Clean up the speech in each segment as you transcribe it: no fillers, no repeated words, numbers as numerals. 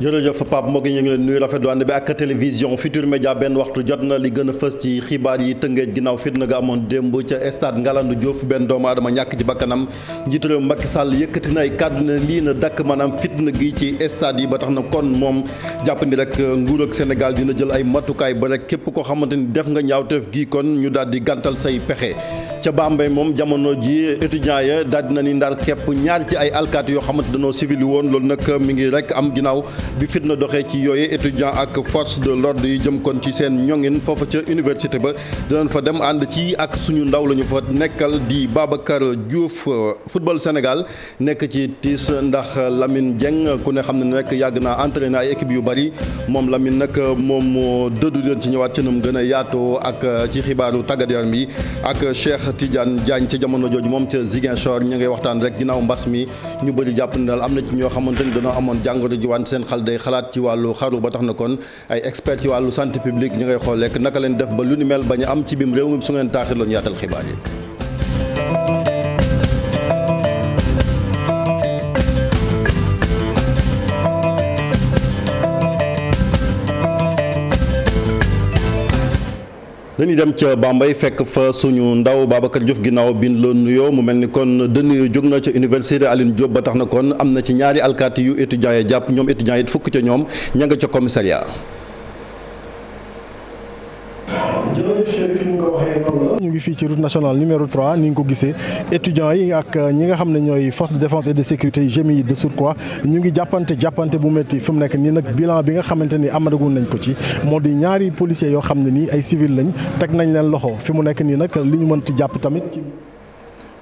jërëjëf Pape Mogi ñu ngi leen nuyu rafetlu ànd bi ak télévision Futur Média benn waxtu jot na li gën a fës ci xibaar yi Tëngéej ginnaaw fitna ga amoon démb ca stade Ngalandou Diouf benn doomu aadama ñàkk ci bakkanam njiitu réew Macky Sall yëkkati na ay kàddu ne lii na dakk maanaam fitna gi ci stade yi ba tax na kon moom jàpp ni rek nguur ak Sénégal dina jël ay matukaay ba rek képp koo xamante ni def nga ñaawteef gi kon ñu daal di gàntal say pexe. ca Bambey moom jamono ji étudiants ya daal dina ni ndar képp ñaar ci ay alkaati yoo xamante dañoo civil woon loolu nag mi ngi rek am ginnaaw bi fitna doxee ci yooyu étudiant ak force de l'ordre yi jëm kon ci seen ñoŋin foofa ca université ba dinañ fa dem ànd ci ak suñu ndaw la ñu fa nekkal di Babacar Diouf football Sénégal nekk ci tiis ndax Lamine Dieng ku ne xam ne rek yàgg naa entraîné ay équipe yu bari moom Lamine nag moom moo dëddu leen ci ñëwaat ci nam gën a yaatoo ak ci xibaaru tàggat yaram yi ak Cheikh Tidiane Diagne ca jamono jooju moom ca Ziguinchor ñu ngay waxtaan rek ginnaaw mbas mi ñu bëri jàpp ne daal am na ci ñoo xamante ni dañoo amoon jàngoro ji wante seen xel day xalaat ci wàllu xaru ba tax na kon ay experts ci wàllu santé publique ñu ngay xool lekk naka leen def ba lu ni mel bañ a am ci biim réew mi su ngeen taaxir lañu yaatal xibaar yi. dañuy dem ca Bambey fekk fa suñu ndaw Babacar Diouf ginnaaw bi la nuyoo mu mel ni kon dënn jóg na ca université Alioune Diop ba tax na kon am na ci ñaari alkaati yu étudiants yi jàpp ñoom étudiants yi fukk ca ñoom ña nga ca commissariat. jërëjëf Chérif ni nga ko waxee noonu la ñu ngi fii ci route nationale numéro 3 ni nga ko gisee étudiants yi ak ñi nga xam ne ñooy force de défense et de sécurité yi GMI de surcroît ñu ngi jàppante bu métti fi mu nekk nii nag bilan bi nga xamante ni amadagun nañ ko ci moo di ñaari policiers yoo xam ne nii ay civil lañ teg nañ leen loxo fi mu nekk nii nag li ñu mënti jàpp tamit ci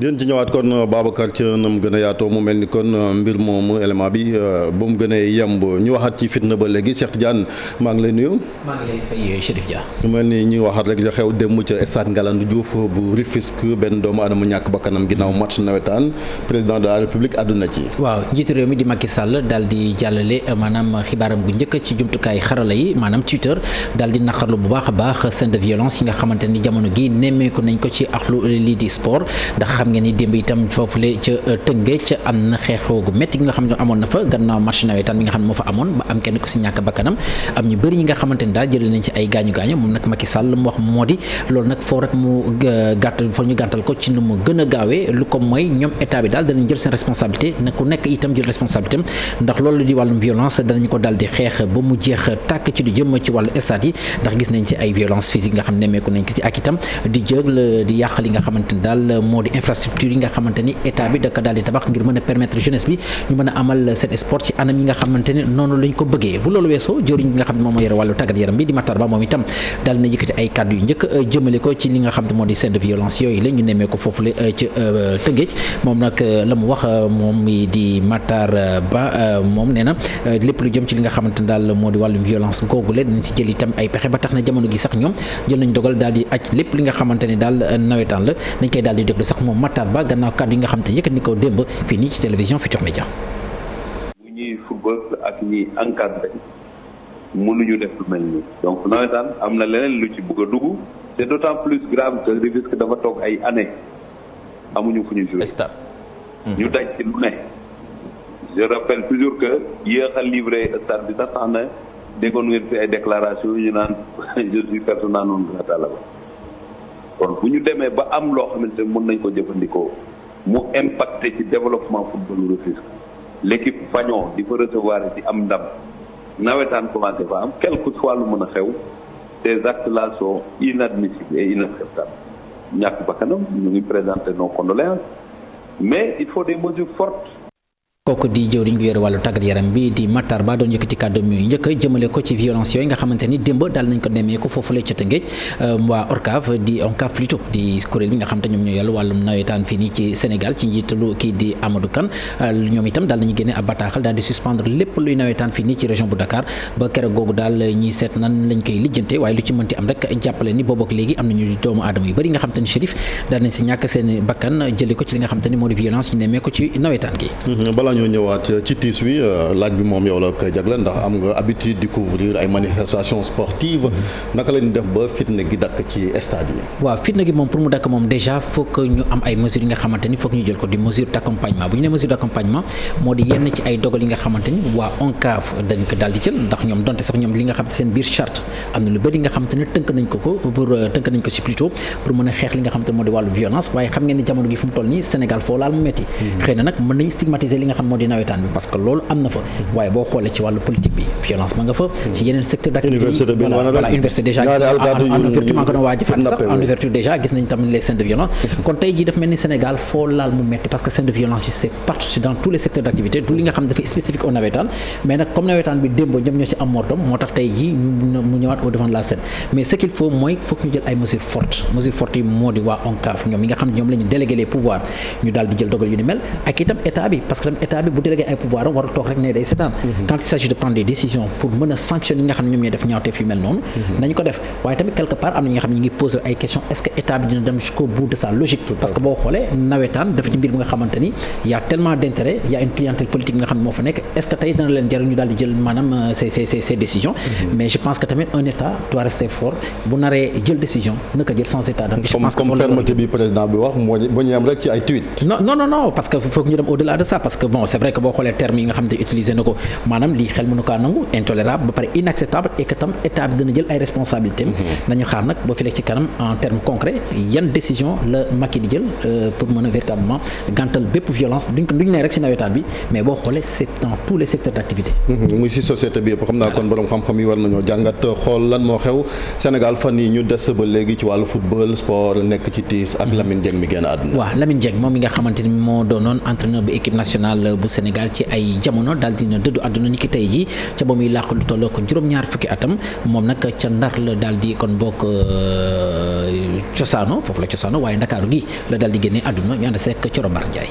dinañ ci ñëwaat kon Babacar ca nam gën a yaatoo mu mel ni kon mbir moomu élément bi ba mu gën a yemb ñu waxaat ci fitna ba léegi Cheikh Tidiane maa ngi lay nuyu. maa ngi lay fay Chérif Dia. mu mel ni ñu waxaat rek li xew démb ca stade Ngalandou Diouf bu Rufisque benn doomu aadama ñàkk bakkanam ginnaaw match nawetaan président de la république àdduna ci. waaw njiitu réew mi di Macky Sall daal di jàllale maanaam xibaaram bu njëkk ci jumtukaay xarala yi maanaam Twitter daal di naqarlu bu baax a baax scène de violence yi nga xamante ni jamono gi nemmeeku nañ ko ci axlu lii di sport ndax xam ngeen ni démb itam foofule ca Tëngéej am na xeexoo gu métti gi nga xam ne amoon na fa gannaaw match nawetaan bi nga xam ne moo fa amoon ba am kenn ku si ñàkk bakkanam am ñu bëri ñi nga xamante ni daal jëlee nañ ci ay gaañu moom nag Macky Sall mu wax moo di loolu nag foo rek mu gàttal ko ci nu mu gën a gaawee lu ko mooy ñoom état bi daal danañ jël seen responsabilité na ku nekk itam jël responsabilité ndax loolu di wàllum violence danañ ko daal di xeex ba mu jeex tàkk ci lu jëm ci wàllu stade yi ndax gis nañ ci ay violence physique nga xam ne nemmeeku nañ ko ci ak itam di jël di yàq li nga xamante ni daal moo di infrastructure yi nga xamante ni état bi da ko daal di tabax ngir mën a permettre jeunesse bi ñu mën a amal seen sport ci anam yi nga xamante ni noonu lañ ko bëggee bu loolu weesoo jëriñ bi nga xam ne moom moo yore wàllu tàggat yaram bi di Matar Ba moom itam daal na yëkkati ay kàddu yu njëkk jëmale ko ci li nga xam ne moo di scène de violence yooyu la ñu nemmee ko foofu la ci Tëngéej moom nag la mu wax moom mi di Matar Ba moom nee na lépp lu jëm ci li nga xamante ni daal moo di wàllum violence googule dañ si jël itam ay pexe ba tax na jamono gi sax ñoom jël nañ dogal daal di aj lépp li nga xamante ni daal nawetaan la dañ koy daal di déglu sax moom Matar Ba gannaaw kàddu yi nga xamante ni yëkkati ni ko démb fii nii ci télévision Futur Média. bu ñuy football ak ñi encadré mënuñu def lu mel nii donc nawetaan am na leneen lu ci bëgg a dugg c'est d'autant plus grave que Rufisque dafa toog ay années amuñu fu ñu joué. ñu daj ci lu ne. je rappelle toujours que yéex a livré stade bi sax tax na déggoon ngeen fi ay déclaration yu naan je suis persona non grata là-bas kon bu ñu demee ba am loo xamante ne mën nañ ko jëfandikoo mu impacté ci développement football Rufisque l'équipe Fagnon di fa recevoir di am ndam nawetaan commencé fa am quel que soit lu mën a xew ces actes là sont inadmissibles et inacceptables ñàkk bakkanam ñu ngi présenter nos condoléances mais il faut des mesures fortes. kooku di jëwriñ gu yore wàllu tàggat yaram bi di Matar Ba doon yëkkati kàddu yu njëkk jëmale ko ci violence yooyu nga xamante ni démb daal nañ ko demee ko foofu la ca Tëngéej waa ONCAV plutôt di kuréel bi nga xamante ñoom ñoo yàlla wàllum nawetaan fii nii ci Sénégal ci njiitalu kii di Amadou Kane ñoom itam daal nañu génne ab bataaxal daal di suspendre lépp luy nawetaan fii nii ci région bu Dakar ba keroog googu daal ñiy seet nan lañ koy lijjante waaye lu ci mënti am rek jàppale ni boobu ak léegi am nañu doomu aadama yu bëri nga xamante ni Chérif daal nañ si ñàkk seen bakkan jële ko ci li nga xamante ni moo di violence ñu nemee ko ci nawetaan gi balaa ñoo ñëwaat ci tiis wi laaj bi moom yow la koy jagleel ndax am nga habitude di couvrir ay manifestations sportives naka lañu def ba fitna gi dakk ci stade yi. waaw fitna gi moom pour mu dakk moom déjà faut que ñu am ay mesures yi nga xamante ni faut que ñu jël ko di mesure d'accompagnement bu ñu nee mesure d'accompagnement moo di yenn ci ay dogal yi nga xamante ni waa ONCAV dañ ko daal di jël ndax ñoom donte sax ñoom li nga xam seen biir charte am na lu bëri nga xamante ni tënk nañ ko ci plutôt pour mën a xeex li nga xamante ni moo di wàllu violence waaye xam ngeen ni jamono gi fu mu toll nii Sénégal foo laal mu metti xëy na nag mën nañ stigmatiser li nga xam moo di nawetaan bi parce que loolu am na fa waaye boo xoolee ci wàllu politique bi violence ma nga fa ci yeneen secteur d'activité voilà université déjà en ouverture maa ngi ko doon waaj a fàtte sax en ouverture déjà gis nañ tamit les scènes de violence kon tey jii daf mel ni Sénégal foo laal mu metti parce que scène de violence yi c'est partout dans tous les secteurs d'activité du li nga xam dafa spécifique au nawetaan mais nag comme nawetaan bi démb ñoom ñoo ci am mordom moo tax tey jii mu ñëwaat au devant de la scène mais ce qu'il faut mooy faut que ñu jël ay mesures fortes yi moo di waa ONCAV ñoom yi nga xam ne ñoom la ñu délégué les pouvoirs ñu daal di jël dogal yu ni mel ak itam état bi parce que tam état bi bu délégué ay pouvoirs am war a toog rek ne day seetaan quand il s'agit de prendre des décisions pour mën a sanctionner ñi nga xam ne ñoom ñooy def ñaawteef yu mel noonu nañu ko def waaye tamit quelque part am na ñi nga xam ne ñu ngi poser ay questions est-ce que état bi dina dem jusqu'au bout de sa logique parce que boo xoolee nawetaan dafa ci mbir bi nga xamante ni y a tellement d'intérêt y a une clientèle politique bi nga xam ne moo fa nekk est-ce que tey dana leen jar ñu daal di jël maanaam ces décisions mais je pense que tamit un état doit rester fort bu naree jël décision naka jël sans état comme fermeté bi président bi wax moo ba ñu am rek ci ay tweet non parce que faut que ñu dem au-delà de ça parce que bon c'est vrai que boo xoolee termes yi nga xam ne utiliser na ko maanaam lii xel mënu kaa nangu intolérable ba pare inacceptable et que tam état bi dana jël ay responsabilités nañu xaar nag boo fi lekk ci kanam en termes concrets yan décision la Macky di jël pour mën a véritablement gàntal bépp violence duñ ne rek ci nawetaan bi mais boo xoolee c'est dans tous les secteurs d'activité muy ci société bi yëpp xam naa kon borom xam-xam yi war nañoo jàngat xool lan moo xew Sénégal fan yi ñu des ba léegi ci wàllu football sport nekk ci tiis ak Lamine Dieng mi génn àdduna. waaw Lamine Dieng moom mi nga xamante ni moo doonoon entraîneur bu équipe nationale bu Sénégal ci ay jamono daal dina dëddu àdduna ni ki tey jii ca ba muy làq lu tolloo ko juróom-ñaar fukki atam moom nag ca Ndar la daal di kon bokk cosaano foofu la cosaano waaye Ndakaaru gi la daal di génnee àdduna ñu ànd seeg Coro Mbar Ndiaye.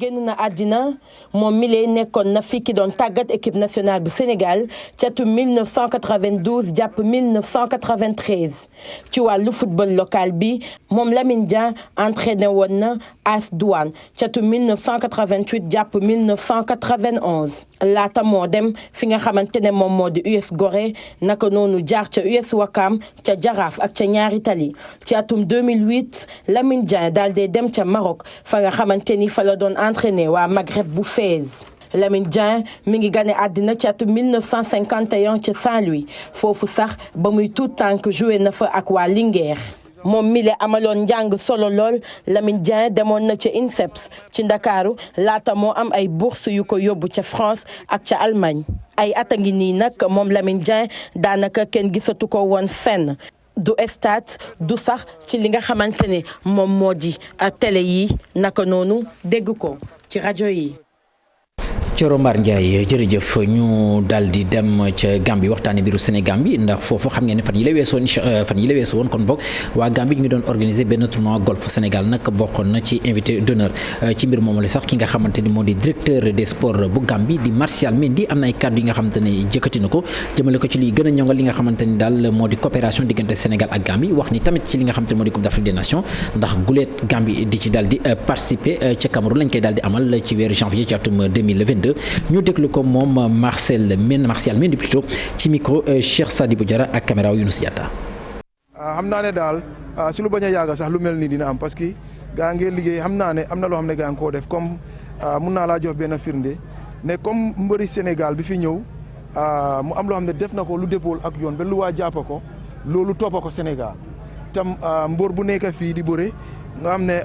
génn na àddina moom mi lee nekkoon na fi ki doon tàggat équipe nationale bu Sénégal ci atum 1992 jàpp 1993 ci wàllu football local bi moom Lamine Dieng entraîné woon na AS Douane ci atum 1988 jàpp 1991 laata moo dem fi nga xamante ne moom moo di US Gorée naka noonu jaar ca US Ouakam ca Jaraaf ak ca Ñaari Tali ci atum 2008 Lamine Dieng daal di dem ca Maroc fa nga xamante ni fa la doon entraîné waa Maghreb bu Fès Lamine Dieng mi ngi gane àddina ci atum 1951 ca Saint-Louis foofu sax ba muy tout tànk joué na fa ak waa Linguère moom mi le amaloon njàng solo lool Lamine Dieng demoon na ca INSEPS ci Ndakaaru laata moo am ay bourse yu ko yóbbu ca France ak ca Allemagne ay at a ngi nii nag moom Lamine Dieng daanaka kenn gisatu ko woon fenn du stade du sax ci li nga xamante ne moom moo di télé yi naka noonu dégg ko ci rajo yi. Coro Mbar Ndiaye jërëjëf ñu daal di dem ca Gambie waxtaanee mbiru Sénégambie ndax foofu xam ngeen ne fan yi la weesu woon kon boog waa Gambie ñu ngi doon organiser benn tournoi golf Sénégal nag bokkoon na ci invité d'honneur ci mbir moomu la sax ki nga xamante ni moo di directeur des sports bu Gambie di Martial Mendy am na ay kàddu yi nga xamante ne jëkkati na ko jëmale ko ci liy gën a ñongal li nga xamante ni daal moo di coopération diggante Sénégal ak Gambie wax ni tamit ci li nga xamante ne moo di Coupe d'Afrique des Nations ndax guleet Gambie di ci daal di participer ca Cameroun lañ koy daal di amal ci weeru janvier ci atum 2022 ñu déglu ko moom Martial Mendy plutôt ci micro Cheikh Sadibou Diarra ak caméra Younous Diatta. xam naa ne daal su lu bañ a yàgg sax lu mel nii dina am parce que gaa ngi liggéey xam naa ne am na loo xam ne gaa ngi koo def comme mun naa laa jox benn firnde ne comme mbëri Sénégal bi fi ñëw mu am loo xam ne def na ko lu déppool ak yoon ba lu waa jàpp ko loolu toppa ko Sénégal tam mbër bu nekk fii di bëre nga xam ne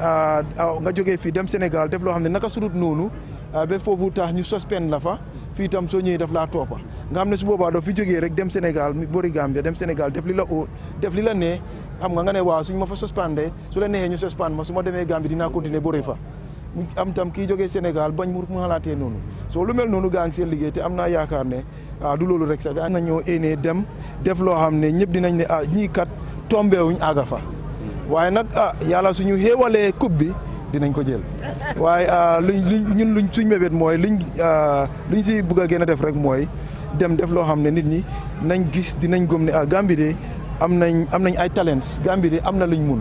nga jógee fii dem Sénégal def loo xam ne naka sudut noonu. ba foofu tax ñu suspend la fa fii tam soo ñëwee daf laa toppa nga xam ne su boobaa doo fi jógee rek dem Sénégal mi bori Gambia dem Sénégal def li la ne xam nga ne waaw suñ ma fa suspendé su la neexee ñu suspend ma su ma demee Gambie dinaa continuer bori fa mu am tam kii jógee Sénégal bañ mu xalaatee noonu soo lu mel noonu gaa ngi seen liggéey te am naa yaakaar ne du loolu rek sax daa nañoo éenee dem def loo xam ne ñëpp dinañ ne ñii kat tombewuñ àgga fa waaye nag yàlla suñu xéewalee coupe bi dinañ ko jël waaye luñ suñ mébét mooy luñ si bëgg a gën a def rek mooy dem def loo xam ne nit ñi nañ gis dinañ gëm ne Gambie de am nañ ay talent Gambie de am na luñ mun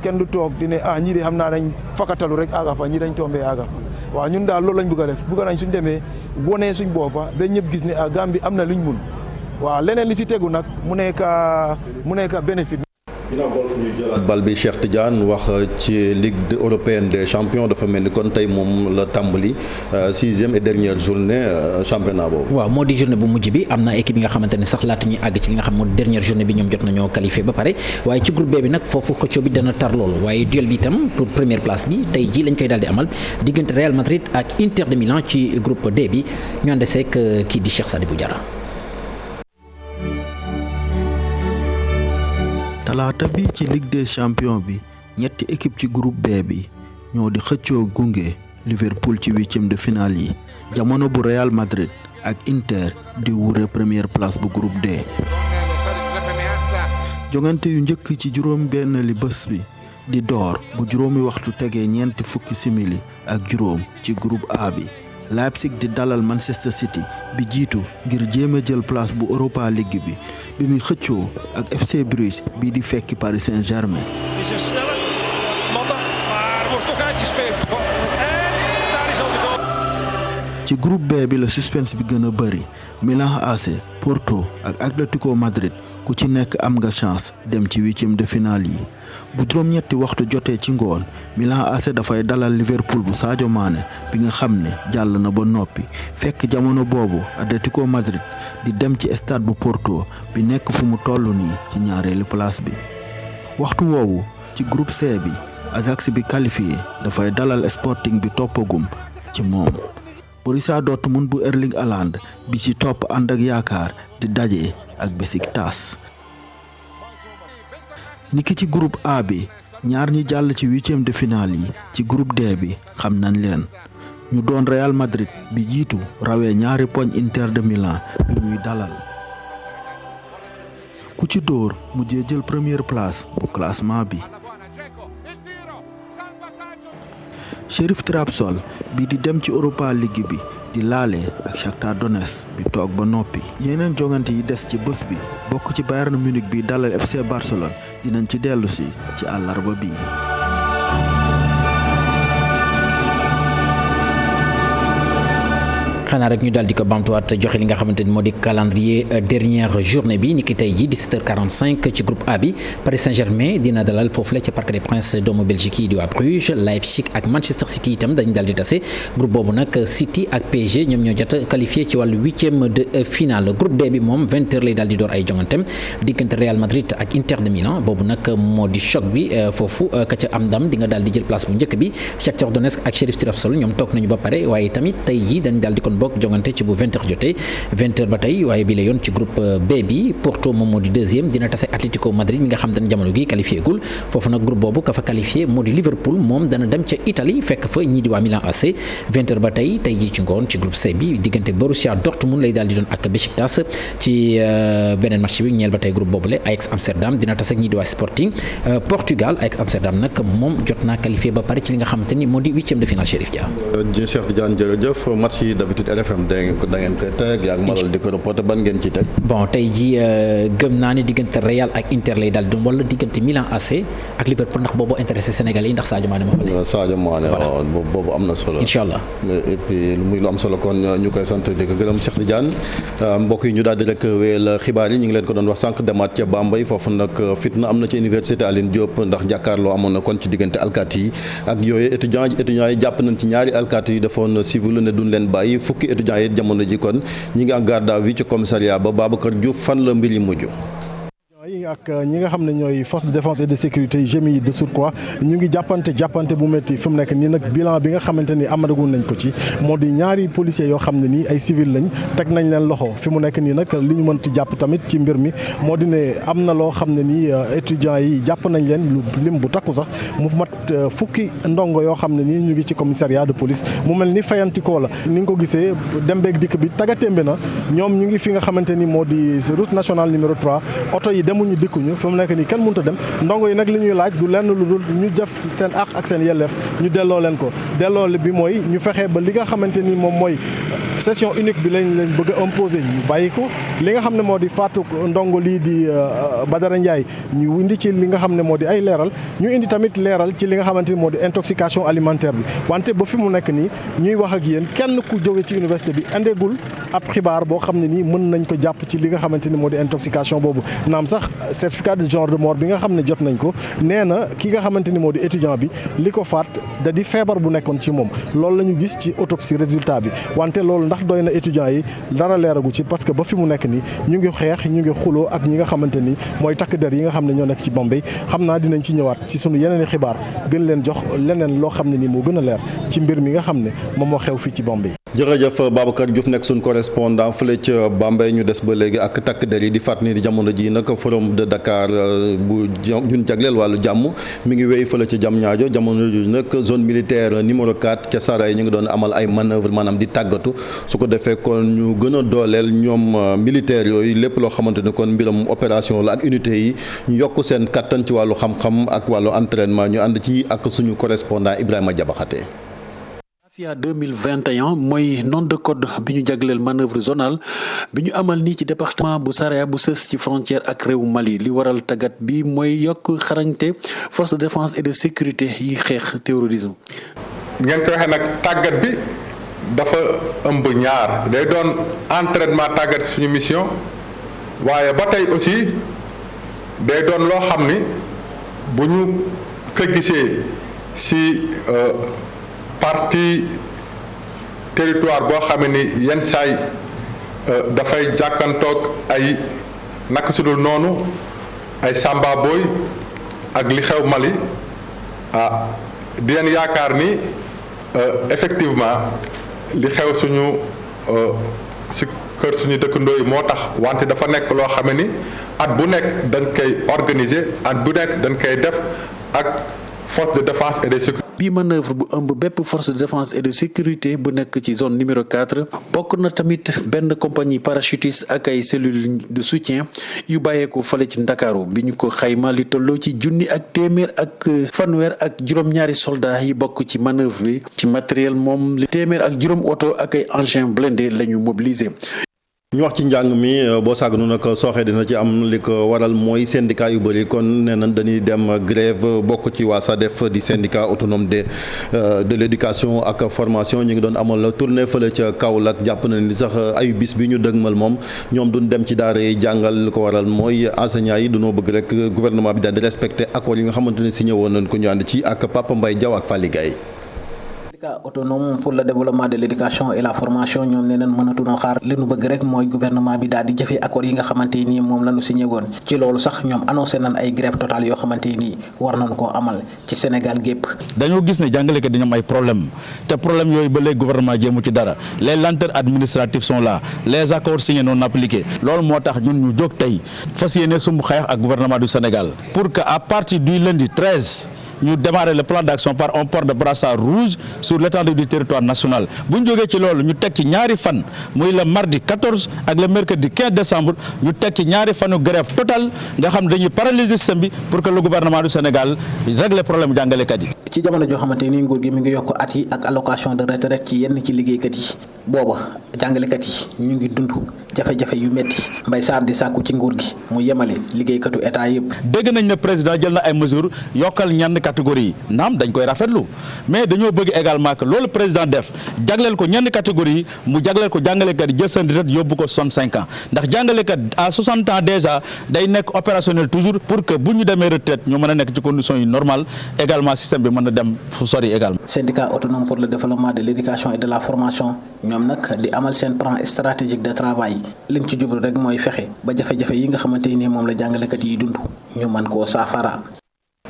kenn du toog di ne ñii de xam naa dañ fakatalu rek àgga fa ñii dañ tombee àgga fa waaw ñun daal loolu lañ bëgg a def bëgg nañ suñ demee wonee suñ boppa ba ñëpp gis ne Gambie am na luñ mun waaw leneen li si tegu nag mu nekk bénéfice. ginnaaw golf ñu jëlaat bal bi Cheikh Tidiane wax ci Ligue européenne des champions dafa mel ni kon tey moom la tàmbali 6e et dernière journée championnat boobu. waaw moo di journée bu mujj bi am na équipe yi nga xamante ne sax laata ñuy àgg ci li nga xam moo dernière journée bi ñoom jot nañoo qualifié ba pare waaye ci groupe B bi nag foofu xëccoo bi dana tar loolu waaye duel bi itam pour première place bi tey jii lañ koy daal di amal diggante Real Madrid ak Inter de Milan ci groupe D bi ñu ànd seeg kii di Cheikh Sadibou Diarra. talaata bi ci Ligue des champions bi ñetti équipe ci groupe B bi ñoo di xëccoo gunge Liverpool ci 8e de finale yi jamono bu Real Madrid ak Inter di wure première place bu groupe D. jongante yu njëkk ci juróom benn li bés bi di door bu juróomi waxtu tegee ñeenti fukki simili ak juróom ci groupe A bi Leipzig di dalal Manchester City bi jiitu ngir jéem a jël place bu Europa League bi muy xëccoo ak FC Bruges bii di fekki Paris Saint-Germain. ci groupe B bi la suspense bi gën a bëri Milan AC Porto ak Atlético Madrid ku ci nekk am nga chance dem ci 8e de finale yi bu juróom-ñetti waxtu jotee ci ngoon Milan AC dafay dalal Liverpool bu Sadio Mané bi nga xam ne jàll na ba noppi fekk jamono boobu Atlético Madrid di dem ci stade bu Porto bi nekk fu mu toll nii ci ñaareelu place bi waxtu woowu ci groupe C bi Ajax bi qualifié dafay dalal Sporting bi toppagum ci moom Borussia Dortmund bu Erling Haaland bi ci topp ànd ak yaakaar di daje ak Besiktas. niki ci groupe A bi ñaar ñi jàll ci 8e de finale yi ci groupe D bi xam nañ leen ñu doon Real Madrid bi jiitu rawee ñaari poñ Inter de Milan bi muy dalal ku ci dóor mujjee jël première place bu classement bi. Sheriff Trabzon bi di dem ci Europa League bi di laale ak Shakhtar Donetsk bi toog ba noppi. yeneen jongante yi des ci bés bi bokk ci Bayern Munich bi dalal FC Barcelone dinañ ci dellusi ci àllarba bi. xanaa rek ñu daal di ko bamtuwaat joxe li nga xamante ni moo di calendrier dernière journée bi ni ki tey ji 17h45 ci groupe A bi Paris Saint-Germain dina dalal foofu la ca Parc des Princes doomu Belgique yi di waa Bruges Leipzig ak Manchester City itam dañu daal di tase groupe boobu nag City ak PSG ñoom ñoo jot a qualifié ci wàllu 8e de finale groupe D bi moom 20h lay daal di door ay jongantem diggante Real Madrid ak Inter de Milan boobu nag moo di choc bi foofu ka ca am ndam di nga daal di jël place bu njëkk bi Shakhtar Donetsk ak Sheriff Tiraspol ñoom toog nañu ba pare waaye tamit tey ji dañu daal di kon bokk jongante ci bu 20h jotee 20h ba tey waaye bi la yoon ci groupe B bi Porto moom moo di 2e dina tase Atlético Madrid mi nga xam ne jamono gi qualifié gul foofu nag groupe boobu ka fa qualifié moo di Liverpool moom dana dem ca Italie fekk fa ñii di waa Milan AC 20h ba tey jii ci ngoon ci groupe C bi diggante Borussia Dortmund lay daal di doon ak Besiktas ci beneen match bi ñeel ba tey groupe boobule Ajax Amsterdam dina tase ak ñii di waa Sporting Portugal Ajax Amsterdam nag moom jot naa qualifié ba pare ci li nga xamante ni moo di 8e de finale Chérif Dia. Cheikh Tidiane jërëjëf match yi d'habitude RFM da ngeen koy teg yaa ngi malal di ko reporté ban ngeen ci teg. bon tey jii gëm naa ne diggante Real ak Inter lay daal di doon wala diggante Milan AC ak Liverpool ndax boobu intéressé Sénégalais yi ndax Sadio Mané ma fa nekk. Sadio Mané waaw boobu am na solo. incha allah et puis muy lu am solo kon ñu koy sant di ko gërëm Cheikh Tidiane mbokk yi ñu daal di rek wéyal xibaar yi ñu ngi leen ko doon wax sànq demaat ca Bambey foofu nag fitna am na ci université Alioune Diop ndax jàkkaarloo amoon na kon ci diggante alkaati yi ak yooyu étudiants yi jàpp nañ ci ñaari alkaati yi defoon civil ne duñ leen bàyyi fukki étudiants yi jamono ji kon ñi ngi en garde à vue ci commissariat ba Babacar Diouf fan la mbir yi mujj. ak ñi nga xam ne ñooy force de défense et de sécurité GMI yi de surcroît ñu ngi jàppante bu métti fi mu nekk nii nag bilan bi nga xamante ni amagul nañ ko ci moo di ñaari policiers yoo xam ne nii ay civil lañ teg nañ leen loxo fi mu nekk nii nag li ñu mënti jàpp tamit ci mbir mi moo di ne am na loo xam ne nii étudiants yi jàpp nañ leen lu lim bu takku sax mu mat fukki ndongo yoo xam ne nii ñu ngi ci commissariat de police mu mel ni fayantikoo la ni nga ko gisee dem beeg dikk bi tagatémbe na ñoom ñu ngi fi nga xamante ni moo di route nationale numéro 3 oto yi demuñu dikkuñu fi mu nekk nii kenn mënut a dem ndongo yi nag li ñuy laaj du lenn lu dul ñu def seen àq ak seen yelleef ñu delloo leen ko delloo bi mooy ñu fexe ba li nga xamante ni moom mooy session unique bi lañ bëgg a imposer ñu bàyyi ko li nga xam ne moo di faatu ndongo lii di Badara Ndiaye ñu indi ci li nga xam ne moo di ay leeral ñu indi tamit leeral ci li nga xamante ni moo di intoxication alimentaire bi wante ba fi mu nekk nii ñuy wax ak yéen kenn ku jóge ci université bi andeegul ab xibaar boo xam ne nii mën nañ ko jàpp ci li nga xamante ni moo di intoxication boobu naam sax certificat de genre de mort bi nga xam ne jot nañ ko nee na ki nga xamante ni moo di étudiant bi li ko faat da di feebar bu nekkoon ci moom loolu la ñu gis ci autopsie résultat bi wante loolu ndax doy na étudiants yi dara leeragu ci parce que ba fi mu nekk nii ñu ngi xeex ñu ngi xuloo ak ñi nga xamante ni mooy takk der yi nga xam ne ñoo nekk ci Bambey xam naa dinañ ci ñëwaat ci sunu yeneen i xibaar gën leen jox leneen loo xam ne nii moo gën a leer ci mbir mi nga xam ne moom moo xew fii ci Bambey. jërëjëf Babacar Diouf nekk suñu correspondant fële ca Bambey ñu des ba léegi ak takk der yi di fàttali ni jamono ji nag forum de Dakar bu ñun jagleel wàllu jàmm mi ngi wéy fële ca Diamniadio jamono ji nag zone militaire numéro 4 ca Saray ñu ngi doon amal ay manœuvre maanaam di tàggatu su ko defee kon ñu gën a dooleel ñoom militaires yooyu lépp loo xamante ni kon mbiram opération la ak unité yi ñu yokk seen kattan ci wàllu xam-xam ak wàllu entraînement ñu ànd ci ak suñu correspondant Ibrahima Diabakhate. FIA 2021 mooy nom de code bi ñu jagleel manœuvre zonale bi ñu amal nii ci département bu Saraya bu sës ci frontière ak réewu Mali li waral tàggat bi mooy yokk xarañte force de défense et de sécurité yi xeex terrorisme. ngeen ko waxee nag tàggat bi dafa ëmb ñaar day doon entraînement tàggat suñu mission waaye ba tey aussi day doon loo xam ni bu ñu ko gisee ci partie territoire boo xam ni yenn saay dafay jàkkantoog ay naka su dul noonu ay Samba Boy ak li xew Mali di leen yaakaar ni effectivement li xew suñu ci kër suñu dëkkandoo yi moo tax wante dafa nekk loo xam ni at bu nekk dañ koy organiser at bu nekk dañ koy def ak force de défense et de sécurité. bii manœuvre bu ëmb bépp force de défense et de sécurité bu nekk ci zone numéro 4 bokk na tamit benn compagnie parachutiste ak ay cellules de soutien yu bàyyeeko fale ci Ndakaaru bi ñu ko xayma li tolloo ci junni ak téeméer ak fanweer ak juróom-ñaari soldats yi bokk ci manœuvre bi ci matériel moom li téeméer ak juróom oto ak ay engins blindés la ñu mobiliser. ñu wax ci njàng mi boo sàgganu nag sooxee dina ci am li ko waral mooy syndicat yu bëri kon nee nañ dañuy dem grève bokk ci waa SADEF di syndicat autonome de l'éducation ak formation ñu ngi doon amal tournée fële ca Kaolack jàpp na ni sax ayu bis bi ñu dëgmal moom ñoom duñ dem ci daara yi jàngal li ko waral mooy enseignants yi dañoo bëgg rek gouvernement bi daal di respecter accords yi nga xamante ne signé woon nañ ko ñu ànd ci ak Papa Mbaye Diaw ak Fally Gaye. syndicat autonome pour le développement de l'éducation et la formation ñoom nee nañ mënatunoo xaar li nu bëgg rek mooy gouvernement bi daal di jëfee accord yi nga xamante ni moom la ñu signé woon ci loolu sax ñoom annoncé nañ ay grève totale yoo xamante ni war nañ koo amal ci Sénégal gépp dañoo gis ne jàngalekat dañu am ay problème te problème yooyu ba léegi gouvernement jéemu ci dara les lenteurs administratives sont là les accords signés non appliqués loolu moo tax ñun ñu jóg tey fas yéene sumb xeex ak gouvernement du Sénégal pour que à partir du lundi 13 ñu démarrer le plan d'action par un port de brassard rouge sur l'étendue du territoire national bu ñu jógee ci loolu ñu teg ci ñaari fan muy le mardi 14 ak le mercredi 15 décembre ñu teg ci ñaari fanu grève totale nga xam dañuy paralyser système bi pour que le gouvernement du Sénégal règle problème jàngalekat yi. ci jamono joo xamante ni nguur gi mi ngi yokk at yi ak allocation de retraite ci yenn ci liggéeykat yi booba jàngalekat yi ñu ngi dund jafe-jafe yu metti Mbaye Sarr di sàkku ci nguur gi mu yemale liggéeykatu état yëpp. dégg nañ ne président jël na ay mesures yokkal ñenn catégorie naam dañ koy rafetlu mais dañoo bëgg également que loolu président def jagleel ko ñenn catégorie mu jagleel ko jàngalekat yi jël seen retraite yóbbu ko 65 ans ndax jàngalekat à 60 ans déjà day nekk opérationnel toujours pour que bu ñu demee retraite ñu mën a nekk ci conditions yu normales également système bi mën a dem fu sori également. syndicat autonome pour le développement de l'éducation et de la formation ñoom nag di amal seen plan stratégique de travail liñ ci jublu rek mooy fexe ba jafe-jafe yi nga xamante ni moom la jàngalekat yi dund ñu mën koo saafara.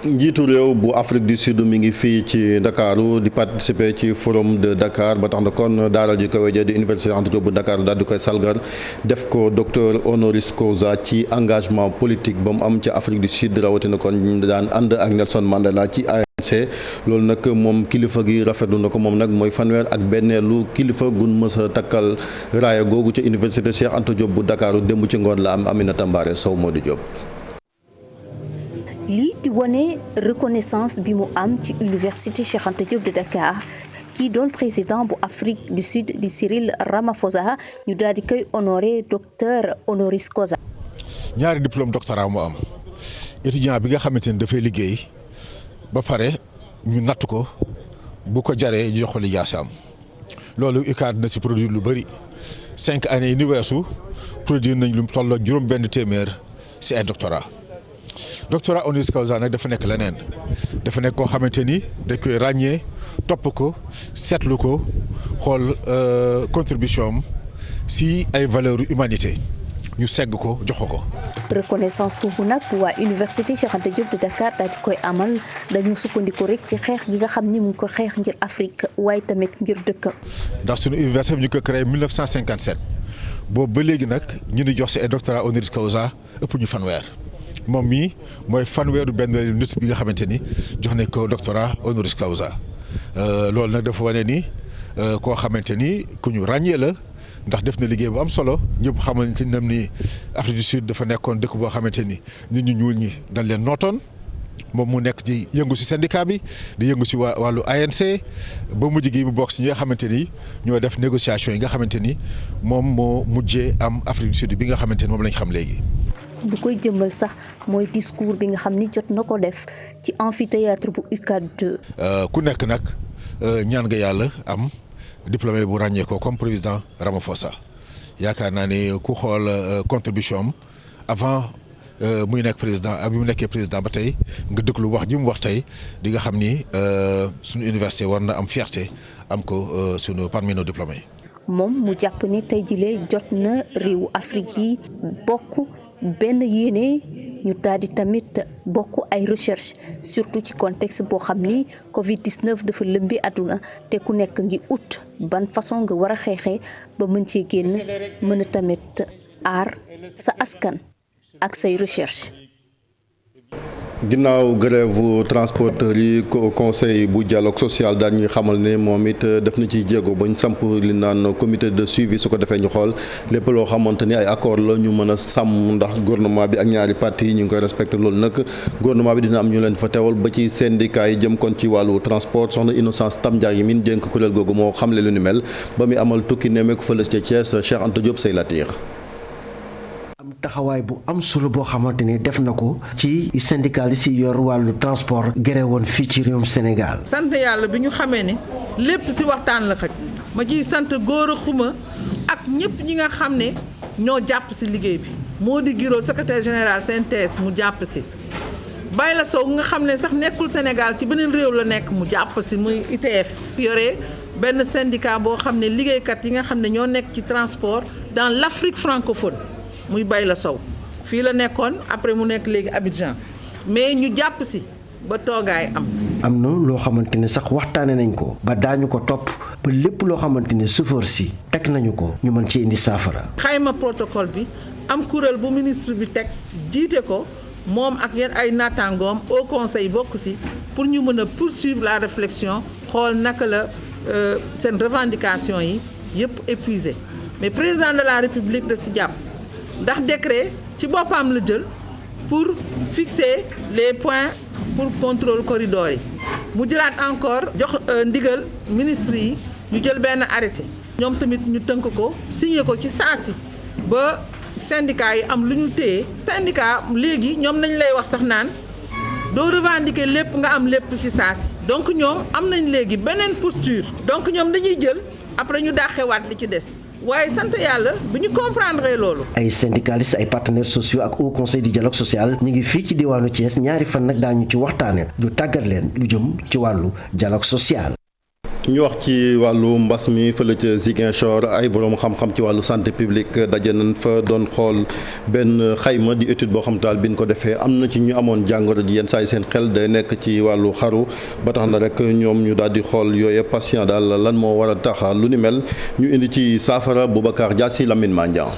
njiitu réew bu Afrique du Sud mi ngi fii ci Ndakaaru di participer ci forum de Dakar ba tax na kon daara ji kawe ja di université Anta Diop bu Dakar daal di koy salgal def ko docteur honoris causa ci engagement politique ba mu am ci Afrique du Sud rawatina kon daan ànd ak Nelson Mandela ci ANC loolu nag moom kilifa gi rafetlu na ko moom nag mooy fanweer ak benneelu kilifa gun mës a takkal raaya googu ca université Cheikh Anta Diop bu Dakar démb ci ngoon la am Aminata Mbaare Sow moo di Diop. lii di wane reconnaissance bi mu am ci université Cheikh Anta Diop de Dakar kii doon président bu Afrique du Sud di Cyril Ramaphosa ñu daal di koy honoré docteur honoris causa. ñaari diplôme doctorat mu am étudiant bi nga xamante ni dafay liggéey ba pare ñu natt ko bu ko jaree ñu jox ko lijaasa am loolu UCAD na si produire lu bëri 5 années yi ni weesu produire nañ lu tolloo juróom benn téeméer si ay doctorat honoris causa nag dafa nekk leneen dafa nekk koo xamante ni dañ koy ràññee topp ko seetlu ko xool contribution am si ay valeurs humanité ñu segg ko jox ko. reconnaissance boobu nag waa université Cheikh Anta Diop de Dakar daal di koy amal dañu sukkandiku rek ci xeex gi nga xam ni mu ngi ko xeex ngir Afrique waaye tamit ngir dëkkam. ndax sunu université bi ñu ko créé 1957 boobu ba léegi nag ñu ni jox si ay doctorat honoris causa ëpp ñu fanweer moom mii mooy fanweeru benn nit bi nga xamante ni jox nañ ko doctorat honoris causa loolu nag dafa wane ni koo xamante ni ku ñu ràññee la. ndax def na liggéey bu am solo ñëpp xamante ni Afrique du Sud dafa nekkoon dëkk boo xamante ni nit ñu ñuul ñi dañ leen nootoon moom mu nekk ci yëngu si syndicat bi di yëngu si wàllu ANC ba mujj gi mu bokk si ñi nga xamante ni ñoo def négociation yi nga xamante ni moom moo mujjee am Afrique du Sud bi nga xamante ni moom lañ xam léegi. lu koy jëmmal sax mooy discours bi nga xam ni jot na ko def ci amphithéâtre bu UCAD 2. ku nekk nag ñaan nga yàlla am. diplômé bu ràññee ko comme président Ramaphosa yaakaar naa ne ku xool contribution am avant muy nekk président ak bi mu nekkee président ba tey nga déglu wax ji mu wax tey di nga xam ni suñu université war na am fierté am ko suñu parmi nos diplômés. moom mu jàpp ni tey jile jot na réewu Afrique yi bokk benn yéene ñu daal di tamit bokk ay recherche surtout ci contexte boo xam ni Covid-19 dafa lëmbi àdduna te ku nekk ngi ut ban façon nga war a xeexee ba mën cee génn mën a tamit aar sa askan ak say recherche. ginnaaw grève transporteur yi conseil bu dialogue social daal ñuy xamal ne moom it def na ci jéego bañ samp li naan comité de suivi su ko defee ñu xool lépp loo xamante ni ay accord la ñu mën a sàmm ndax gouvernement bi ak ñaari parti yi ñu ngi koy respecté loolu nag gouvernement bi dina am ñu leen fa teewal ba ci syndicat yi jëm kon ci wàllu transport soxna Innocence Tam Ndiaye yi min dénk kuréel googu moo xamle lu ni mel ba muy amal tukki nemmeeku fële ca Thiès Cheikh Anta Diop say latir taxawaay bu am solo boo xamante ni def na ko ci syndicaliste yi yor wàllu transport géré woon fii ci réewum Sénégal. sant yàlla bi ñu xamee ne lépp ci waxtaan la xaj ma ciy sant góor a xuma ak ñëpp ñi nga xam ne ñoo jàpp ci liggéey bi moo di Giro secrétaire général CNTS mu jàpp ci Bayla Sow nga xam ne sax nekkul Sénégal ci beneen réew la nekk mu jàpp ci muy ITF yore benn syndicat boo xam ne liggéeykat yi nga xam ne ñoo nekk ci transport dans l'Afrique francophone muy Bayla Sow fii la nekkoon après mu nekk léegi Abidjan mais ñu jàpp ci ba toogaay am. am na loo xamante ne sax waxtaane nañ ko ba daañu ko topp ba lépp loo xamante ne chauffeur si teg nañu ko ñu mën ci indi saafara. xayma protocole bi am kuréel bu ministre bi teg jiite ko moom ak yenn ay naataangoom au conseil bokk ci pour ñu mën a poursuivre la réflexion xool naka la seen revendication yi yëpp épuisé mais président de la république da ci jàpp. ndax décret ci boppam la jël pour fixer les points pour contrôle corridor yi mu jëlaat encore jox ndigal ministre yi ñu jël benn arrêté ñoom tamit ñu tënk ko signé ko ci saasi ba syndicat yi am lu ñu téye syndicat léegi ñoom nañ lay wax sax naan doo revendiquer lépp nga am lépp ci saasi donc ñoom am nañ léegi beneen posture donc ñoom dañuy jël après ñu dàqewaat li ci des waaye sant yàlla bu ñu comprendre loolu. ay syndicalistes ay partenaires sociaux ak au conseil du dialogue social ñu ngi fii ci diwaanu Thiès ñaari fan nag daañu ci waxtaane lu tàggat leen lu jëm ci wàllu dialogue social. ñu wax ci wàllu mbas mi fële ca Ziguinchor ay borom xam-xam ci wàllu santé publique daje nañ fa doon xool benn xayma di étude boo xam taal bi ñu ko defee am na ci ñu amoon jàngoro ji yenn saa yi seen xel day nekk ci wàllu xaru ba tax na rek ñoom ñu daal di xool yooyu patient daal lan moo war a tax lu ni mel ñu indi ci saafara Boubacar Diassi Lamine Mandiang.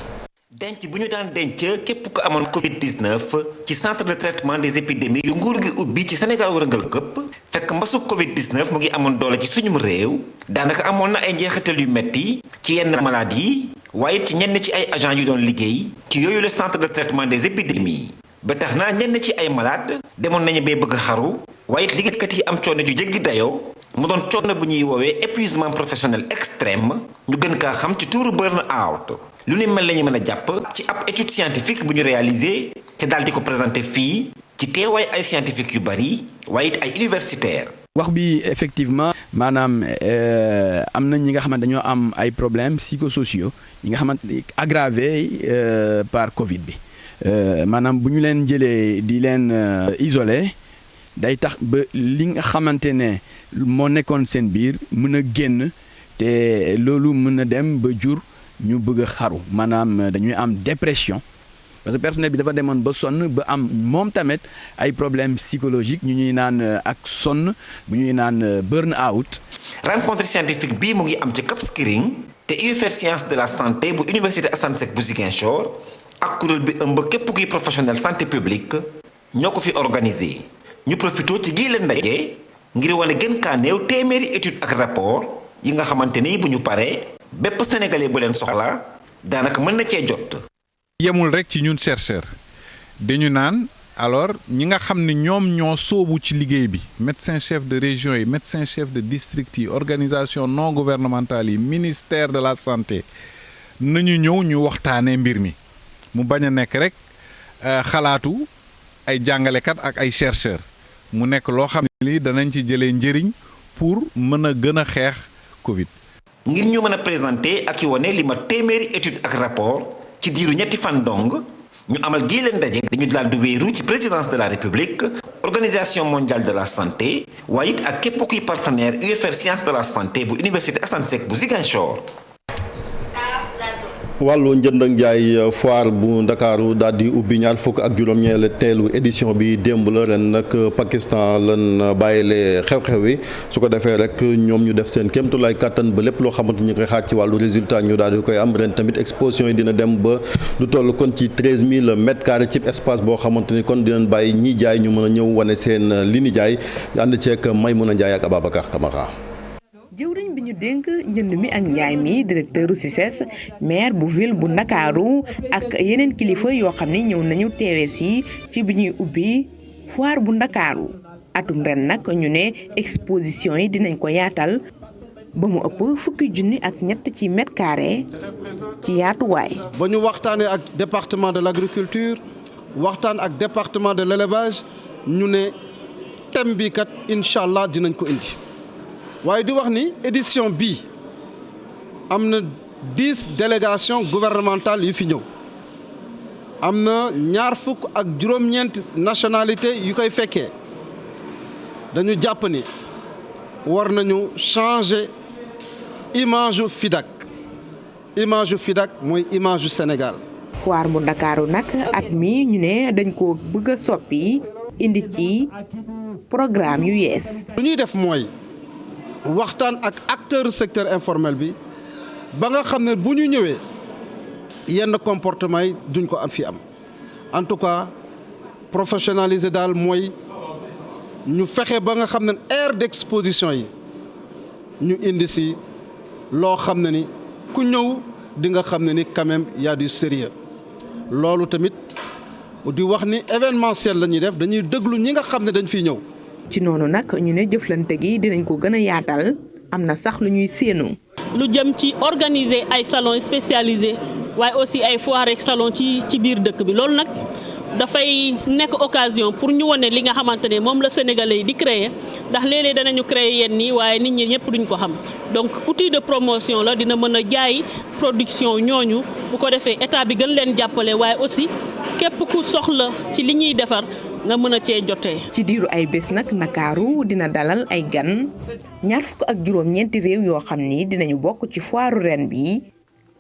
denc bu ñu daan denc képp ko amoon Covid-19 ci centre de traitement des épidémies yu nguur gi ubbi ci Sénégal wërngal këpp fekk mbasu Covid-19 mu ngi amoon doole ci suñum réew daanaka amoon na ay njeexital yu metti ci yenn maladies yi waaye it ñenn ci ay agents yu doon liggéey ci yooyu le centre de traitement des épidémies ba tax na ñenn ci ay malade demoon nañu bay bëgg xaru waaye it liggéeykat yi am coono ju jéggi dayoo mu doon coono bu ñuy woowee épuisement professionnel extrême ñu gën kaa xam ci tuuru burn out lu ni mel lañu mën a jàpp ci ab étude scientifique bu ñu réalisé te daal di ko présenté fii ci teewaay ay scientifique yu bari waaye it ay universitaire wax bi effectivement maanaam am na ñi nga xamante dañoo am ay problèmes psychosociaux yi nga xamante aggravés par Covid bi maanaam bu ñu leen jëlee di leen isolé day tax ba li nga xamante ne moo nekkoon seen biir mën a génn te loolu mën a dem ba jur ñu bëgg a xaru maanaam dañuy am dépression parce que personnel bi dafa demoon ba sonn ba am moom tamit ay problèmes psychologiques ñu ñuy naan ak sonn bu ñuy naan burn out. rencontre scientifique bii mu ngi am ci Cap Skirring te UFR science de la santé bu université Assane Seck bu Ziguinchor ak kuréel bi ëmb képp kuy professionnel santé publique ñoo ko fi organisé ñu profité ci gii leen ndaje ngir wane gën kaa néew téeméeri étude ak rapport yi nga xamante ni bu ñu paree bépp sénégalais bu leen soxla daanaka mën na cee jot. yemul rek ci ñun chercheur dañu naan alors ñi nga xam ne ñoom ñoo sóobu ci liggéey bi médecin chef de région yi médecin chef de district yi organisation non gouvernementale yi ministère de la santé nañu ñëw ñu waxtaanee mbir mi mu bañ a nekk rek xalaatu ay jàngalekat ak ay chercheur mu nekk loo xam ne lii danañ ci jëlee njëriñ pour mën a gën a xeex Covid. ngir ñu mën a présenter ak i wane li ma téeméeri étude ak rapport ci diiru ñetti fan dong ñu amal gii leen ndaje dañu daal di wéeru ci présidence de la république organisation mondiale de la santé waaye it ak képp kuy partenaire UFR science de la santé bu université Assane Seck bu Ziguinchor. wàllu njënd ak njaay foire bu ndakaaru daal di ubbi ñaar fukk ak juróom-ñeelu teelu édition bi démb la ren nag Pakistan lan bàyyile xew-xew yi su ko defee rek ñoom ñu def seen kéemtulaay kàttan ba lépp loo xamante ñu koy xaar ci wàllu résultat ñu daal di koy am ren tamit exposition yi dina dem ba lu toll kon ci 13000 mètres carrés ci espace boo xamante ni kon dinañ bàyyi ñiy jaay ñu mën a ñëw wane seen li ni jaay ànd ceeg Maymouna Ndiaye ak Ababacar Camara. jëwriñ bi ñu dénk njënd mi ak njaay mi directeur CICES maire bu ville bu Ndakaaru ak yeneen kilifa yoo xam ne ñëw nañu teewee si ci bi ñuy ubbi foire bu Ndakaaru atum ren nag ñu ne exposition yi dinañ ko yaatal ba mu ëpp 10,000 ci mètre carré ci yaatuwaay. ba ñu waxtaanee ak département de l'agriculture waxtaan ak département de l'élevage ñu ne thème bi kat incha allah dinañ ko indi. waaye di wax ni édition bii am na 10 délégations gouvernementales yu fi ñëw am na 29 nationalités yu koy fekkee dañu jàpp ni war nañu changer image yu FIDAK mooy image yu Sénégal. foire bu Ndakaaru nag at mi ñu ne dañ ko bëgg a soppi indi ci programme yu yees. lu ñuy def mooy. waxtaan ak acteur secteur informel bi ba nga xam ne bu ñu ñëwee yenn comportement yi duñ ko am fi am en tout cas professionnaliser daal mooy ñu fexe ba nga xam ne aire d'exposition yi ñu indi si loo xam ne ni ku ñëw di nga xam ne ni quand même y a du sérieux loolu tamit di wax ni événementiel la ñuy def dañuy déglu ñi nga xam ne dañ fiy ñëw. ci noonu nag ñu ne jëflante gi dinañ ko gën a yaatal am na sax lu ñuy séenu. lu jëm ci organiser ay salons spécialisés waaye aussi ay foires ak salons ci biir dëkk bi loolu nag dafay nekk occasion pour ñu wane li nga xamante ne moom la sénégalais yi di créer ndax léeg-léeg danañu créer yenn nii waaye nit ñi ñëpp duñ ko xam donc outil de promotion la dina mën a jaay production ñooñu bu ko defee état bi gën leen jàppale waaye aussi képp ku soxla ci li ñuy defar. nga mën a cee jotee. ci diiru ay bés nag Ndakaaru dina dalal ay gan 29 réew yoo xam ni dinañu bokk ci foire ren bi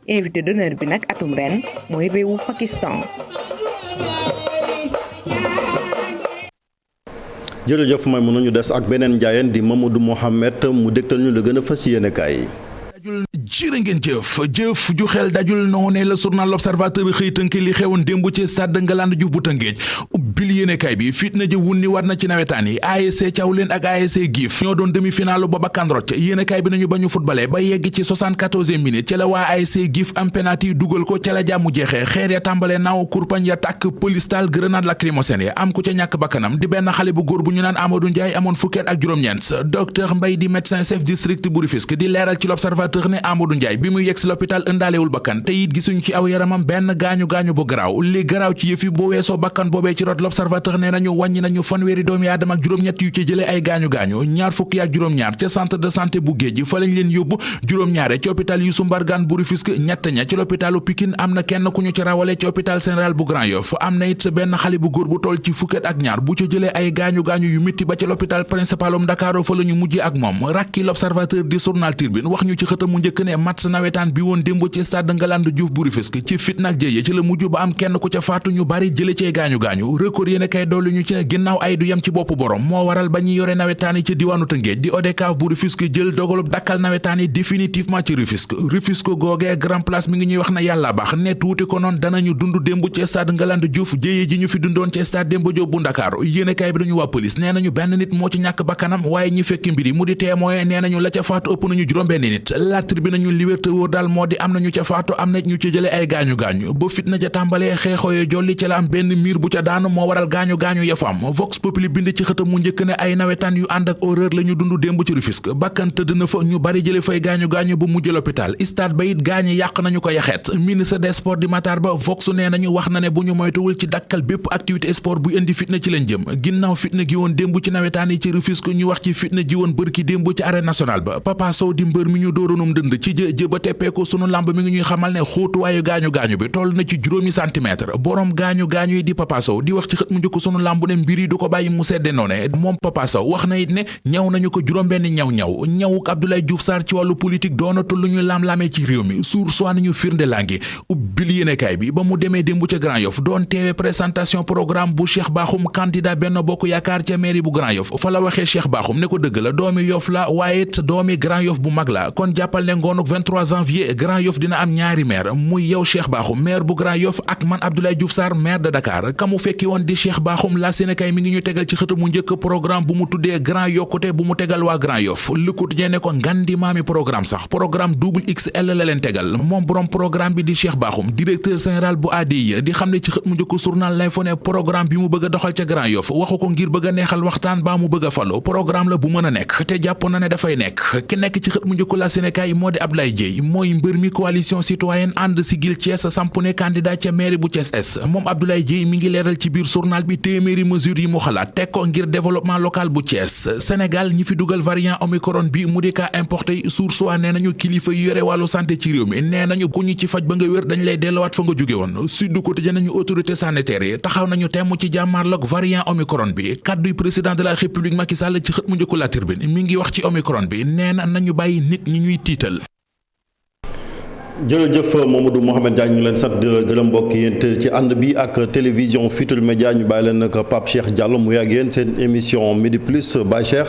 invité d'honneur bi nag atum ren mooy réewu Pakistan. jërëjëf may mën nañu des ak beneen njaayeen di Mamadou Mohamed mu dégtal ñu la gën a fas yéene kaay. jërë ngeen jëf ju xel dajul noonee la journal L'Observateur xëy tënk li xewoon démb ci stade Ngalandou Diouf bu Tëngéej ubbil yéenekaay bi fitna ja wunni war na ci nawetaan yi ASC Thiawlène ak ASC Gif ñoo doon demi-finale ba Bakanroj yéenekaay bi nañu ba ñu footballé ba yegg ci 74e minute ci la waa ASC Gif am penalty dugal ko ca la jàmmu jeexee xeer ya tàmbalee naaw kurpañ ya tàkk police taal grenade lacrymogène ya am ku ca ñàkk bakkanam di benn xale bu góor bu ñu naan Amadou Ndiaye amoon fukkeet ak juróom-ñeent docteur Mbaye di médecin chef district bu Rufisque di leeral ci L'Observateur ne Amadou Ndiaye bi muy yegg si l'hôpital ëndaalewul bakkan te it gisuñ ci aw yaramam benn gaañu-gaañu bu garaaw li garaaw ci yëf yi boo weesoo bakkan boobee ci rot L'Observateur ne nañu wàññi nañu fanweeri doomi aadama ak juróom-ñett yu ci jëlee ay gaañu-gaañu ñaar fukki ak juróom-ñaar ca centre de santé bu Géej fa lañ leen yóbbu juróom-ñaare ci hôpital Youssou Mbargane bu Rufisque ñett ña ci l'hôpitalu Pikine am na kenn ku ñu ci rawale ci hôpital général bu Grand Yoff am na it benn xale bu góor bu toll ci fukket ak ñaar bu ci jëlee ay gaañu-gaañu yu mitti ba ci l'hôpital principalum Dakar fa la ñu mujjee ak moom rakki L'Observateur di journal Tribune wax ñu ci xëtam mu njëkk ne match nawetaan bi woon démb ci stade Ngalandou Diouf bu Rufisque ci fitna ak jëye ci la mujj ba am kenn ku ca faatu ñu bari jële cee gaañu-gaañu record yéen kay dolli ñu ci ne ginnaaw ay du yem ci bopp borom moo waral ba ñuy yore nawetaan yi ci diwaanu Tëngéej di ODCAV bu Rufisque jël dogalub dakkal nawetaan yi définitivement ci Rufisque googee grand place mi ngi ñuy wax na yàlla baax ne tuuti ko noon danañu dund démb ci stade Ngalandou Diouf jëye ji ñu fi dundoon ci stade Demba Diop bu Ndakaaru yéen kay bi dañu waa police nee nañu benn nit moo ci ñàkk bakkanam waaye ñi fekk mbiri mu di témoin nee nañu la ca faatu ëpp nañu juróom-benn nit la tribune nañu liberté wóor daal moo di am nañu ca faatu am na ñu ci jële ay gaañu-gaañu ba fitna ja tàmbalee xeexooyo jolli ci la am benn miir bu ca daanu moo waral gaañu-gaañu ya fa am Vox Populi bind ci xëtam mu njëkk ne ay nawetaan yu ànd ak horreur la ñu dund démb ci Rufisque bakkan tëdd na fa ñu bari jële fay gaañu-gaañu ba mujj l'hôpital stade ba it gaañi yàq nañu ko yaxeet ministre des sports di Matar Ba Vox nee nañu wax na ne bu ñu moytuwul ci dakkal bépp activité sport bu indi fitna ci lañ jëm ginnaaw fitna gi woon démb ci nawetaan yi ci Rufisque ñu wax ci fitna ji woon bërki démb ci arène nationale ba Papa Sow di mbër mi ñu dóoronum dënd ci jë ba teppeeko sunu lamb mi ngi ñuy xamal ne xóotuwaayu gaañu-gaañu bi toll na ci juróomi centimètre borom gaañu-gaañu yi di Papa Sow di wax ci xët mu njëkk sunu lamb ne mbir yi du ko bàyyi mu sedde noone moom Papa Sow wax na it ne ñaw nañu ko juróom-benn ñawuk Abdoulaye Diouf Sarr ci wàllu politique doonatul lu ñu lam-lamee ci réew mi suur soi nañu firnde laa ngi ubbil yéenekaay bi ba mu demee démb ca Grand Yoff doon teewe présentation programme bu Cheikh Bakhoum candidat Benno Bokk Yaakaar ca mairie bu Grand Yoff fa la waxee Cheikh Bakhoum ne ko dëgg la doomi Yoff la waaye it doomi Grand Yoff bu mag la kon jàppal ne ngoonuk 23 janvier Grand Yoff dina am ñaari maire muy yow Cheikh Bakhoum maire bu Grand Yoff ak man Abdoulaye Diouf Sarr maire de Dakar ka mu fekki woon di Cheikh Bakhoum la Sénégal mi ngi ñu tegal ci xëta mu njëkk programme bu mu tuddee Grand Yokkute bu mu tegal waa Grand Yoff Le Quotidien ne ko ngandi maami programme sax programme double XL la leen tegal moom borom programme bi di Cheikh Bakhoum directeur général bu ADI di xam ne ci xët mu njëkk journal L'Info ne programme bi mu bëgg a doxal ca Grand Yoff waxu ko ngir bëgg a neexal waxtaan baa mu bëgg a falu programme la bu mën a nekk te jàpp na ne dafay nekk ki nekk ci xët mu njëkk la Sénégal moo di Abdoulaye Dièye mooy mbër mi coalition citoyenne ànd Siggil Thiès samp ne candidat ca mairie bu Thiès Est moom Abdoulaye Dièye mi ngi leeral ci biir journal bi téeméeri mesures yi mu xalaat teg ko ngir développement local bu Thiès Sénégal ñi fi dugal variant Omicron bi mu di cas importé source waa nee nañu kilifa yu yore wàllu santé ci réew mi nee nañu ku ñu ci faj ba nga wér dañ lay delluwaat fa nga jóge woon Sud Quotidien nañu autorité sanitaire yi taxaw nañu temm ci jàmmaarloog variant Omicron bi kadduy président de la République Macky Sall ci xët mu njëkku La Tribune mi ngi wax ci Omicron bi nee na nañu bàyyi nit ñi ñuy tiital. jërëjëf Mamadou Mouhamed Diagne ñu leen sant di la gërëm mbokk yéen ci ànd bi ak télévision Futurs Médias ñu bàyyi leen ak Pape Cheikh Diallo mu yàgg yéen seen émission Midi Plus Baye Cheikh.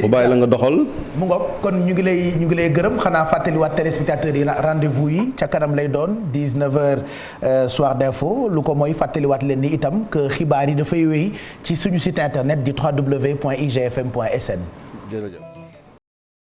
bu bàyyi la nga doxal. mu ngoog kon ñu ngi lay gërëm xanaa fàttaliwaat téléspectateurs yi rendez-vous yi ca kanam lay doon 19h soir d'info lu ko mooy fàttaliwaat leen ni itam que xibaar yi dafay wéy ci suñu site internet di www.igfm.sn. jërëjëf.